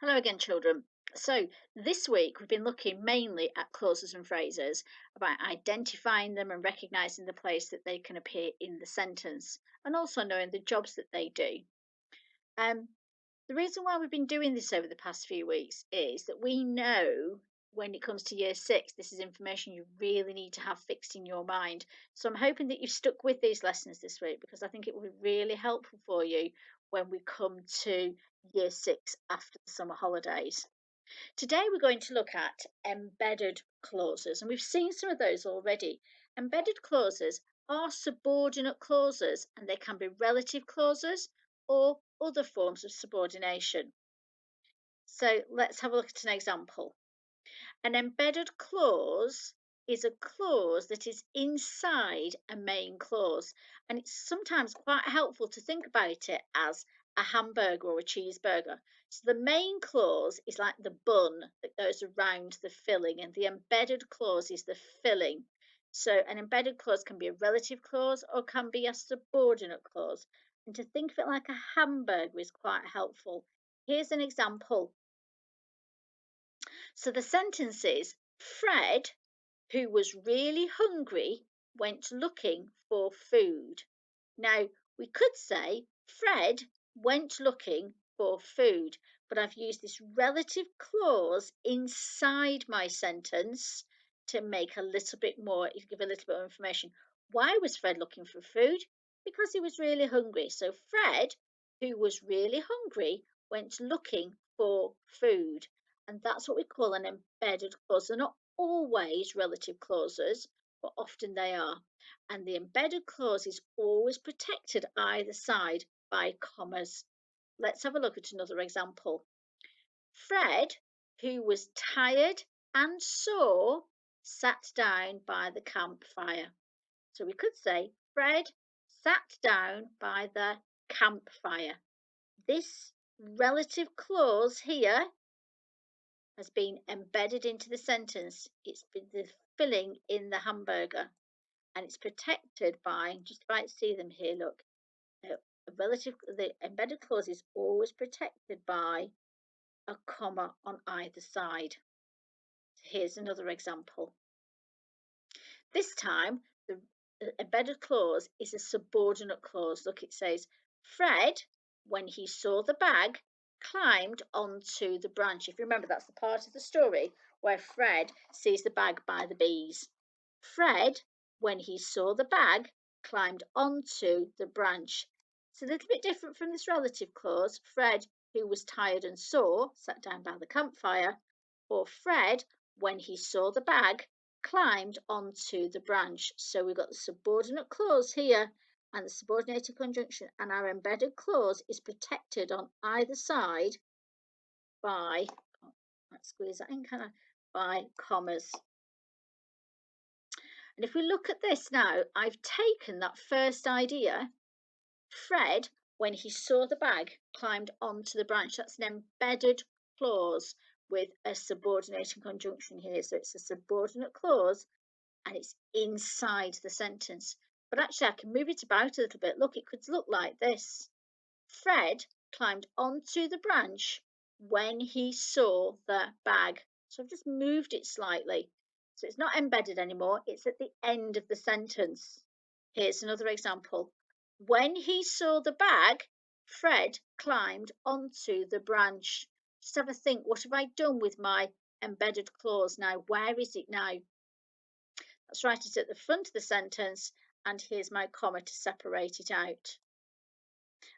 Hello again, children. So, this week we've been looking mainly at clauses and phrases, about identifying them and recognizing the place that they can appear in the sentence, and also knowing the jobs that they do. Um, the reason why we've been doing this over the past few weeks is that we know when it comes to year 6, this is information you really need to have fixed in your mind. So, I'm hoping that you've stuck with these lessons this week because I think it will be really helpful for you when we come to year 6 after the summer holidays. Today we're going to look at embedded clauses, and we've seen some of those already. Embedded clauses are subordinate clauses, and they can be relative clauses or other forms of subordination. So let's have a look at an example. An embedded clause is a clause that is inside a main clause, and it's sometimes quite helpful to think about it as a hamburger or a cheeseburger. So the main clause is like the bun that goes around the filling, and the embedded clause is the filling. So an embedded clause can be a relative clause or can be a subordinate clause. And to think of it like a hamburger is quite helpful. Here's an example. So the sentence is Fred, who was really hungry, went looking for food. Now, we could say Fred went looking for food, but I've used this relative clause inside my sentence to make a little bit more, give a little bit of information. Why was Fred looking for food? Because he was really hungry. So Fred, who was really hungry, went looking for food. And that's what we call an embedded clause. They're not always relative clauses, but often they are. And the embedded clause is always protected either side by commas. Let's have a look at another example. Fred, who was tired and sore, sat down by the campfire. So we could say Fred sat down by the campfire. This relative clause here has been embedded into the sentence. It's been the filling in the hamburger, and it's protected by, just about see them here, look, the embedded clause is always protected by a comma on either side. Here's another example. This time, the embedded clause is a subordinate clause. Look, it says, Fred, when he saw the bag, climbed onto the branch. If you remember, that's the part of the story where Fred sees the bag by the bees. Fred, when he saw the bag, climbed onto the branch. It's a little bit different from this relative clause. Fred, who was tired and sore, sat down by the campfire. Or Fred, when he saw the bag, climbed onto the branch. So we've got the subordinate clause here and the subordinated conjunction, and our embedded clause is protected on either side by, let's squeeze that in, can I? By commas. And if we look at this now, I've taken that first idea, Fred, when he saw the bag, climbed onto the branch. That's an embedded clause with a subordinating conjunction here. So it's a subordinate clause and it's inside the sentence. But actually, I can move it about a little bit. Look, it could look like this. Fred climbed onto the branch when he saw the bag. So I've just moved it slightly. So it's not embedded anymore. It's at the end of the sentence. Here's another example. When he saw the bag, Fred climbed onto the branch. Just have a think. What have I done with my embedded clause now? Where is it now? Let's write it at the front of the sentence, and here's my comma to separate it out.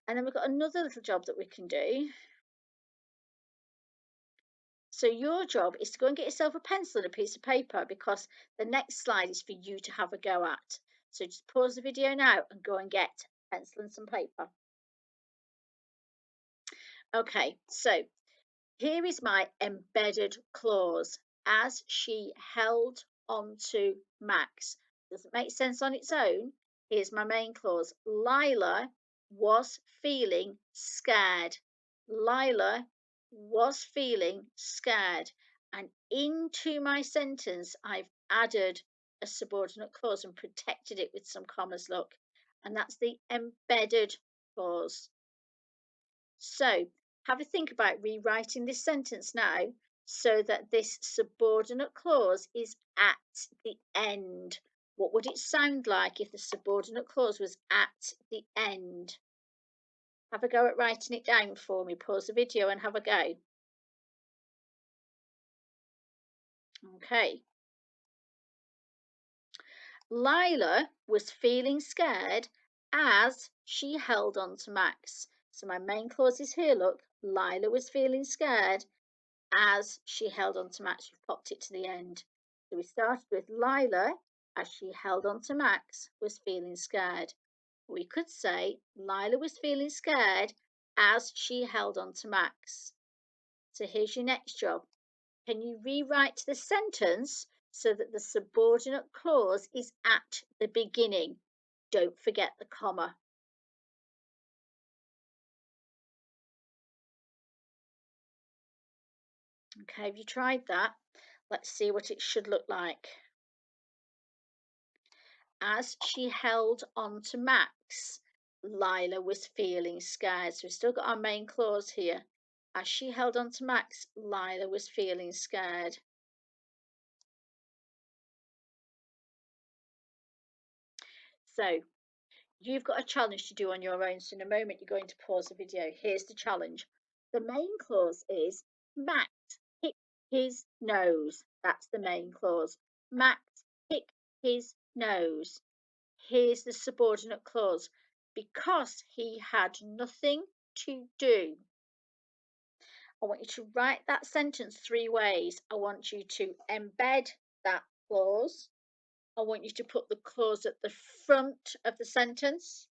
And then we've got another little job that we can do. So your job is to go and get yourself a pencil and a piece of paper, because the next slide is for you to have a go at. So just pause the video now and go and get a pencil and some paper. Okay, so here is my embedded clause. As she held onto Max. Does it make sense on its own? Here's my main clause. Lila was feeling scared. Lila was feeling scared. And into my sentence, I've added a subordinate clause and protected it with some commas, look. And that's the embedded clause. So Have a think about rewriting this sentence now so that this subordinate clause is at the end. What would it sound like if the subordinate clause was at the end? Have a go at writing it down for me. Pause the video and have a go. Okay. Lila was feeling scared as she held on to Max. So my main clause is here, look. Lila was feeling scared as she held on to Max. You've popped it to the end. So we started with Lila, as she held on to Max, was feeling scared. We could say Lila was feeling scared as she held on to Max. So here's your next job. Can you rewrite the sentence so that the subordinate clause is at the beginning? Don't forget the comma. Okay, have you tried that? Let's see what it should look like. As she held on to Max, Lila was feeling scared. So we've still got our main clause here. As she held on to Max, Lila was feeling scared. So you've got a challenge to do on your own. So in a moment, you're going to pause the video. Here's the challenge. The main clause is Max picked his nose. That's the main clause. Max picked his nose. Here's the subordinate clause. Because he had nothing to do. I want you to write that sentence 3 ways. I want you to embed that clause. I want you to put the clause at the front of the sentence.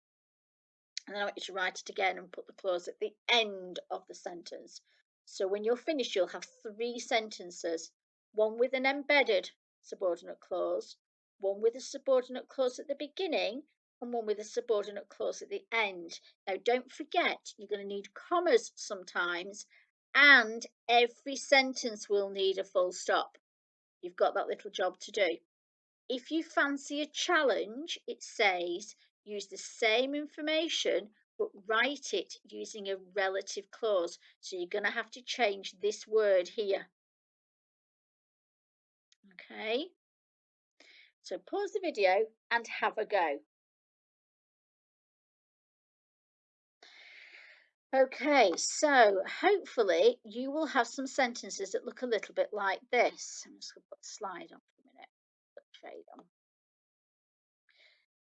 And then I want you to write it again and put the clause at the end of the sentence. So when you're finished, you'll have 3 sentences, one with an embedded subordinate clause, one with a subordinate clause at the beginning, and one with a subordinate clause at the end. Now, don't forget, you're going to need commas sometimes, and every sentence will need a full stop. You've got that little job to do. If you fancy a challenge, it says use the same information but write it using a relative clause. So you're going to have to change this word here. Okay, so pause the video and have a go. Okay, so hopefully you will have some sentences that look a little bit like this. I'm just going to put the slide on for a minute. Put the shade on.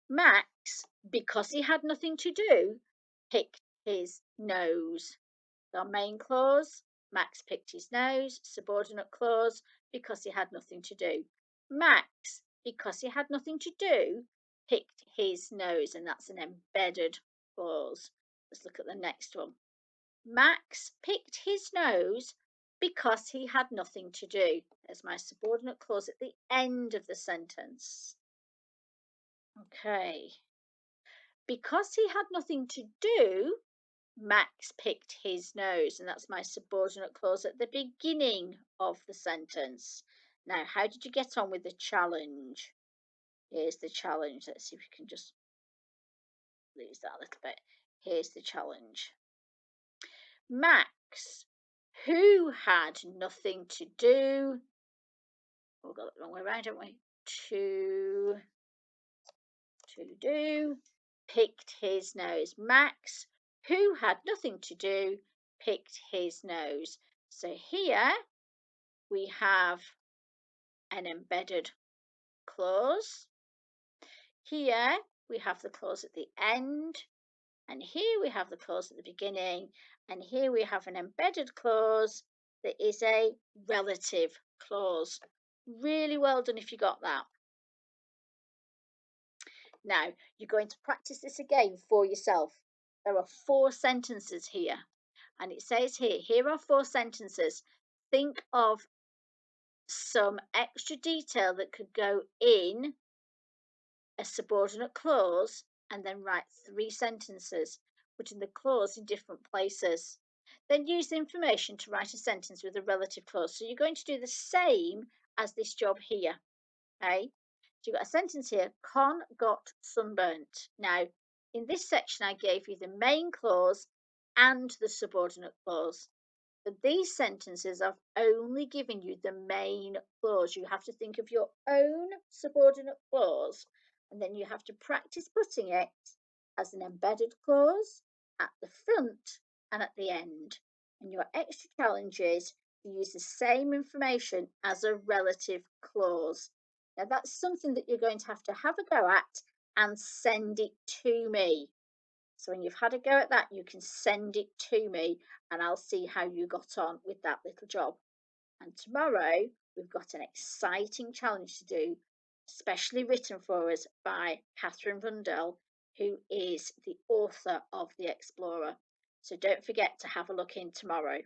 Max, because he had nothing to do, picked his nose. Our main clause, Max picked his nose. Subordinate clause, because he had nothing to do. Max, because he had nothing to do, picked his nose, and that's an embedded clause. Let's look at the next one. Max picked his nose because he had nothing to do. There's my subordinate clause at the end of the sentence. Okay. Because he had nothing to do, Max picked his nose, and that's my subordinate clause at the beginning of the sentence. Now, how did you get on with the challenge? Here's the challenge. Let's see if we can just lose that a little bit. Here's the challenge. Max, who had nothing to do, we got it the wrong way around, haven't we? To do, picked his nose. Max, who had nothing to do, picked his nose. So here we have an embedded clause. Here we have the clause at the end. And here we have the clause at the beginning. And here we have an embedded clause that is a relative clause. Really well done if you got that. Now, you're going to practice this again for yourself. There are 4 sentences here. And it says here are 4 sentences. Think of some extra detail that could go in a subordinate clause and then write 3 sentences, putting the clause in different places. Then use the information to write a sentence with a relative clause. So you're going to do the same as this job here. Okay? So you've got a sentence here, Con got sunburnt. Now, in this section, I gave you the main clause and the subordinate clause. But these sentences I've only given you the main clause. You have to think of your own subordinate clause, and then you have to practice putting it as an embedded clause at the front and at the end. And your extra challenge is to use the same information as a relative clause. Now, that's something that you're going to have a go at and send it to me. So when you've had a go at that, you can send it to me and I'll see how you got on with that little job. And tomorrow, we've got an exciting challenge to do, specially written for us by Catherine Rundell, who is the author of The Explorer. So don't forget to have a look in tomorrow.